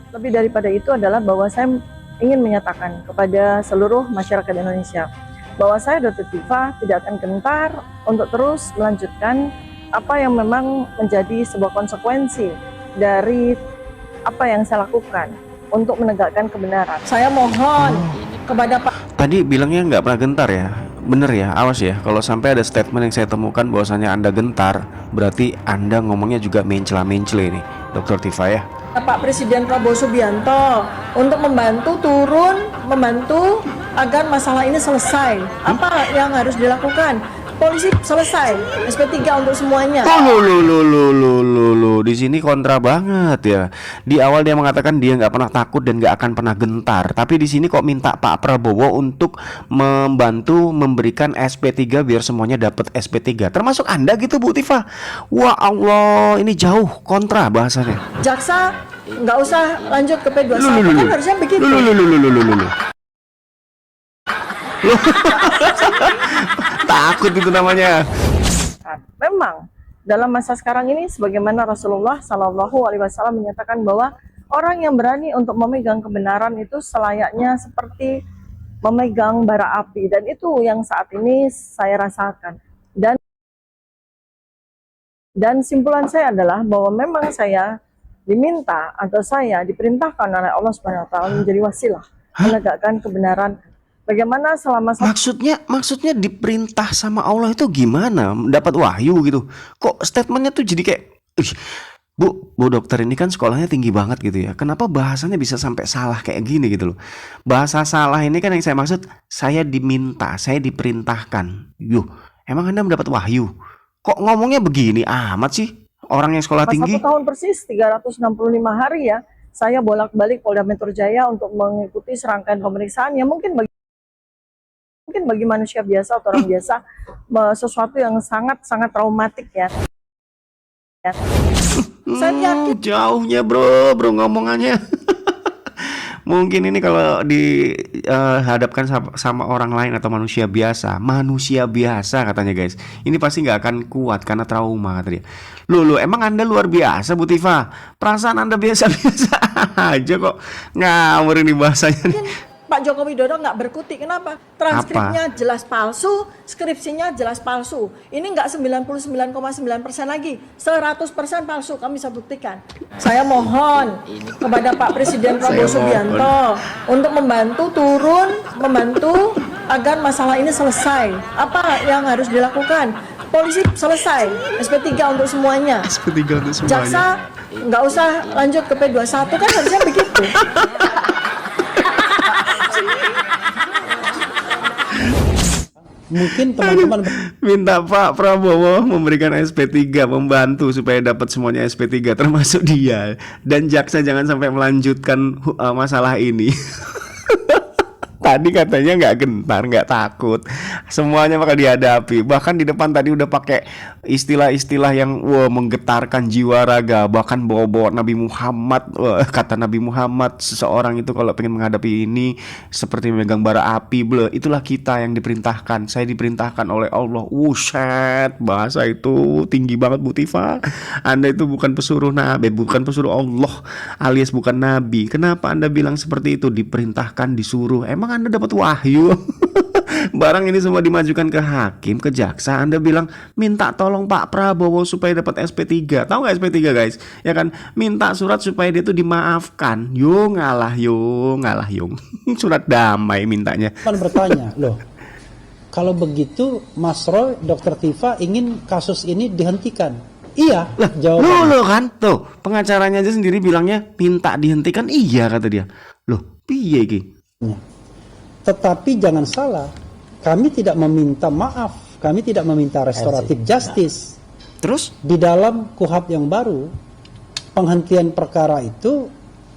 Lebih daripada itu adalah bahwa saya ingin menyatakan kepada seluruh masyarakat Indonesia bahwa saya Dr. Tifa tidak akan gentar untuk terus melanjutkan apa yang memang menjadi sebuah konsekuensi dari apa yang saya lakukan untuk menegakkan kebenaran. Saya mohon kepada Pak. Tadi bilangnya nggak pernah gentar ya. Bener ya, awas ya. Kalau sampai ada statement yang saya temukan bahwasannya Anda gentar, berarti Anda ngomongnya juga mencela-mencela ini, Dr. Tifa ya. Pak Presiden Prabowo Subianto untuk membantu agar masalah ini selesai. Apa yang harus dilakukan? Polisi selesai, SP3 untuk semuanya. Di sini kontra banget ya. Di awal dia mengatakan dia nggak pernah takut dan nggak akan pernah gentar, tapi di sini kok minta Pak Prabowo untuk membantu memberikan SP3 biar semuanya dapat SP3, termasuk Anda gitu Bu Tifa. Wah Allah, ini jauh kontra bahasanya. Jaksa nggak usah lanjut ke P21 kan harusnya begitu. Takut itu namanya. Memang dalam masa sekarang ini, sebagaimana Rasulullah SAW menyatakan bahwa orang yang berani untuk memegang kebenaran itu selayaknya seperti memegang bara api, dan itu yang saat ini saya rasakan. Dan simpulan saya adalah bahwa memang saya diminta atau saya diperintahkan oleh Allah Subhanahu Wa Taala menjadi wasilah menegakkan kebenaran. Bagaimana selama Maksudnya diperintah sama Allah itu gimana? Dapat wahyu gitu. Kok statementnya tuh jadi kayak Bu dokter ini kan sekolahnya tinggi banget gitu ya. Kenapa bahasanya bisa sampai salah kayak gini gitu loh. Bahasa salah ini kan yang saya maksud, saya diminta, saya diperintahkan. Emang Anda mendapat wahyu? Kok ngomongnya begini amat sih? Orang yang sekolah tinggi. 1 tahun persis, 365 hari ya, saya bolak-balik Polda Metro Jaya untuk mengikuti serangkaian pemeriksaan yang mungkin bagi manusia biasa atau orang biasa sesuatu yang sangat traumatik ya. Saya yakin Jauhnya bro ngomongannya. Mungkin ini kalau dihadapkan sama orang lain atau manusia biasa katanya guys, ini pasti nggak akan kuat karena trauma kata dia. Loh, emang Anda luar biasa Bu Tifa? Perasaan Anda biasa-biasa aja kok, ngawur ini bahasanya nih. Pak Joko Widodo nggak berkutik. Kenapa? Transkripnya jelas palsu, skripsinya jelas palsu. Ini nggak 99,9% lagi, 100% palsu. Kami bisa buktikan. Saya mohon kepada Pak Presiden Prabowo Subianto untuk membantu agar masalah ini selesai. Apa yang harus dilakukan? Polisi selesai, SP3 untuk semuanya. SP3 untuk semuanya. Jaksa nggak usah lanjut ke P21 kan harusnya begitu. Mungkin teman-teman minta Pak Prabowo memberikan SP3, membantu supaya dapat semuanya SP3 termasuk dia, dan jaksa jangan sampai melanjutkan masalah ini. Tadi katanya nggak gentar, nggak takut, semuanya bakal dihadapi. Bahkan di depan tadi udah pakai istilah-istilah yang menggetarkan jiwa raga. Bahkan bawa-bawa Nabi Muhammad. Kata Nabi Muhammad, seseorang itu kalau pengen menghadapi ini seperti memegang bara api. Itulah kita yang diperintahkan. Saya diperintahkan oleh Allah. Wuset, bahasa itu tinggi banget Bu Tifa. Anda itu bukan pesuruh Nabi, bukan pesuruh Allah, alias bukan Nabi. Kenapa Anda bilang seperti itu? Diperintahkan, disuruh. Emang Anda dapat wahyu? Barang ini semua dimajukan ke hakim, ke jaksa. Anda bilang minta tolong Pak Prabowo supaya dapat SP3. Tahu nggak SP3 guys? Ya kan, minta surat supaya dia tuh dimaafkan. Ngalah yung. Surat damai mintanya. bertanya, loh, kalau begitu Mas Roy, Dr. Tifa ingin kasus ini dihentikan? Iya, jawabannya. Loh kan, tuh pengacaranya aja sendiri bilangnya minta dihentikan. Iya kata dia. Loh, piye iki? Tetapi jangan salah, kami tidak meminta maaf, kami tidak meminta restoratif justice. Terus? Di dalam KUHP yang baru, penghentian perkara itu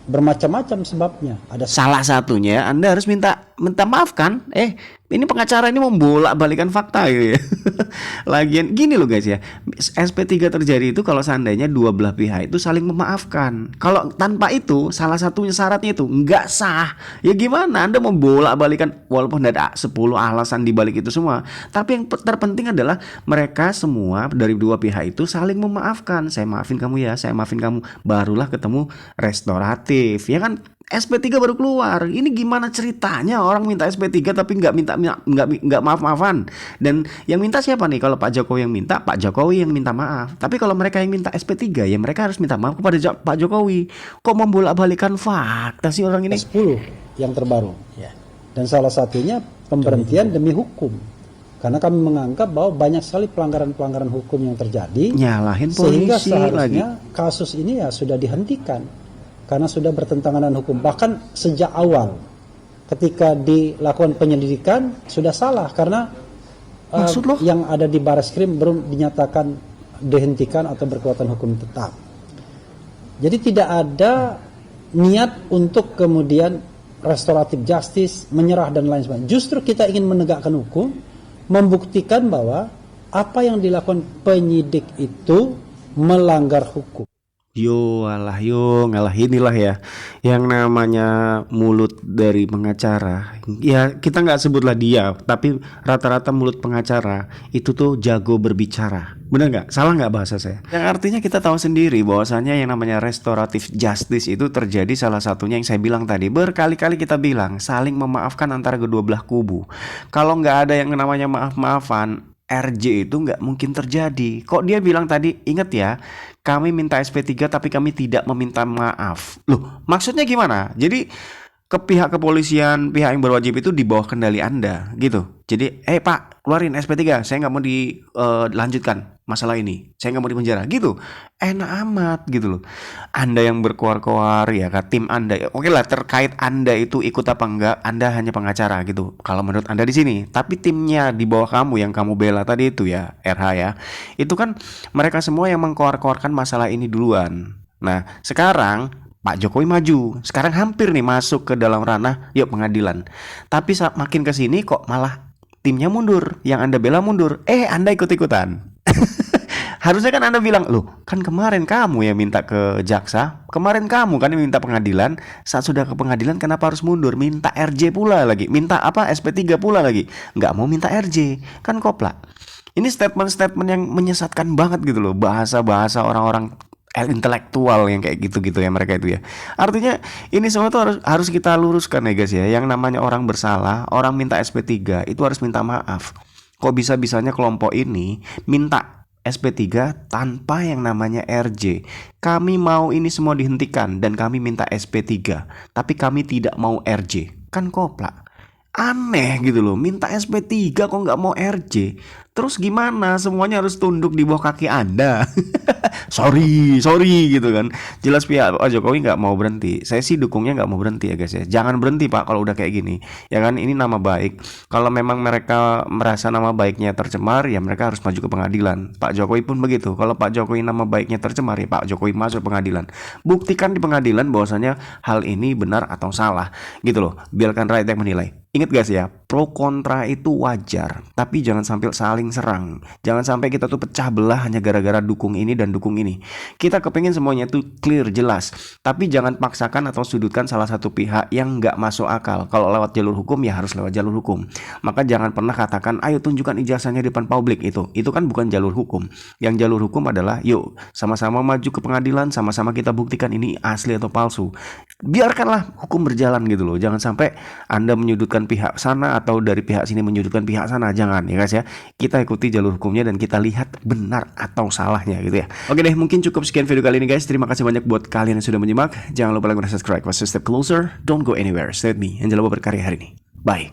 bermacam-macam sebabnya. Ada salah satunya Anda harus minta minta maaf kan? Ini pengacara ini membolak-balikan fakta gitu ya. Lagian gini loh guys ya, SP3 terjadi itu kalau seandainya dua belah pihak itu saling memaafkan. Kalau tanpa itu, salah satunya syaratnya itu nggak sah. Ya gimana Anda membolak-balikan, walaupun ada 10 alasan di balik itu semua. Tapi yang terpenting adalah mereka semua dari dua pihak itu saling memaafkan. Saya maafin kamu ya, saya maafin kamu. Barulah ketemu restoratif, ya kan? SP3 baru keluar. Ini gimana ceritanya orang minta SP3 tapi nggak maaf-maafan. Dan yang minta siapa nih? Kalau Pak Jokowi yang minta, Pak Jokowi yang minta maaf. Tapi kalau mereka yang minta SP3, ya mereka harus minta maaf kepada Pak Jokowi. Kok membolak-balikan fakta sih orang ini? 10 yang terbaru. Dan salah satunya pemberhentian demi hukum. Karena kami menganggap bahwa banyak sekali pelanggaran-pelanggaran hukum yang terjadi. Nyalahin sehingga polisi lagi. seharusnya kasus ini ya sudah dihentikan. Karena sudah bertentangan dengan hukum. Bahkan sejak awal ketika dilakukan penyelidikan sudah salah. Karena Maksud lo? yang ada di Barreskrim belum dinyatakan dihentikan atau berkekuatan hukum tetap. Jadi tidak ada niat untuk kemudian restoratif justice, menyerah dan lain sebagainya. Justru kita ingin menegakkan hukum, membuktikan bahwa apa yang dilakukan penyidik itu melanggar hukum. Yo ngalah inilah ya yang namanya mulut dari pengacara. Ya kita nggak sebutlah dia, tapi rata-rata mulut pengacara itu tuh jago berbicara. Bener nggak? Salah nggak bahasa saya? Yang artinya kita tahu sendiri bahwasanya yang namanya restoratif justice itu terjadi salah satunya yang saya bilang tadi. Berkali-kali kita bilang saling memaafkan antara kedua belah kubu. Kalau nggak ada yang namanya maaf-maafan, RJ itu nggak mungkin terjadi. Kok dia bilang tadi, ingat ya, kami minta SP3 tapi kami tidak meminta maaf. Loh, maksudnya gimana? Jadi ke pihak kepolisian, pihak yang berwajib itu di bawah kendali Anda gitu. Jadi, Pak, keluarin SP3, saya nggak mau dilanjutkan masalah ini. Saya nggak mau dipenjara gitu. Enak amat gitu loh. Anda yang berkoar-koar ya, tim Anda. Oke lah, terkait Anda itu ikut apa enggak, Anda hanya pengacara gitu. Kalau menurut Anda di sini, tapi timnya di bawah kamu yang kamu bela tadi itu ya, RH ya. Itu kan mereka semua yang mengkoar-koarkan masalah ini duluan. Nah, sekarang Pak Jokowi maju, sekarang hampir nih masuk ke dalam ranah yuk pengadilan. Tapi makin ke sini kok malah timnya mundur, yang Anda bela mundur. Anda ikut-ikutan. Harusnya kan Anda bilang, loh kan kemarin kamu yang minta ke jaksa, kemarin kamu kan yang minta pengadilan, saat sudah ke pengadilan kenapa harus mundur? Minta RJ pula lagi, minta SP3 pula lagi, nggak mau minta RJ, kan koplak. Ini statement-statement yang menyesatkan banget gitu loh, bahasa-bahasa orang-orang intelektual yang kayak gitu-gitu ya mereka itu ya. Artinya ini semua tuh harus kita luruskan ya guys ya. Yang namanya orang bersalah, orang minta SP3 itu harus minta maaf. Kok bisa-bisanya kelompok ini minta SP3 tanpa yang namanya RJ. Kami mau ini semua dihentikan dan kami minta SP3, tapi kami tidak mau RJ. Kan koplak. Aneh gitu loh, minta SP3 kok nggak mau RJ. Terus gimana? Semuanya harus tunduk di bawah kaki Anda. sorry gitu kan. Jelas pihak Pak Jokowi nggak mau berhenti. Saya sih dukungnya nggak mau berhenti ya guys ya. Jangan berhenti Pak kalau udah kayak gini. Ya kan ini nama baik. Kalau memang mereka merasa nama baiknya tercemar, ya mereka harus maju ke pengadilan. Pak Jokowi pun begitu. Kalau Pak Jokowi nama baiknya tercemar, ya Pak Jokowi masuk ke pengadilan. Buktikan di pengadilan bahwasanya hal ini benar atau salah. Gitu loh. Biarkan rakyat yang menilai. Ingat guys ya, pro kontra itu wajar, tapi jangan sampai saling serang. Jangan sampai kita tuh pecah belah hanya gara-gara dukung ini dan dukung ini. Kita kepengen semuanya tuh clear, jelas. Tapi jangan paksakan atau sudutkan salah satu pihak yang nggak masuk akal. Kalau lewat jalur hukum ya harus lewat jalur hukum. Maka jangan pernah katakan, ayo tunjukkan ijazahnya di depan publik itu. Itu kan bukan jalur hukum. Yang jalur hukum adalah, yuk sama-sama maju ke pengadilan, sama-sama kita buktikan ini asli atau palsu. Biarkanlah hukum berjalan gitu loh. Jangan sampai Anda menyudutkan pihak sana atau dari pihak sini menyudutkan pihak sana. Jangan ya guys ya. Kita ikuti jalur hukumnya dan kita lihat benar atau salahnya gitu ya. Oke deh, mungkin cukup sekian video kali ini guys. Terima kasih banyak buat kalian yang sudah menyimak. Jangan lupa like dan subscribe. Step closer, don't go anywhere. Stay with me and jangan lupa berkarya hari ini. Bye.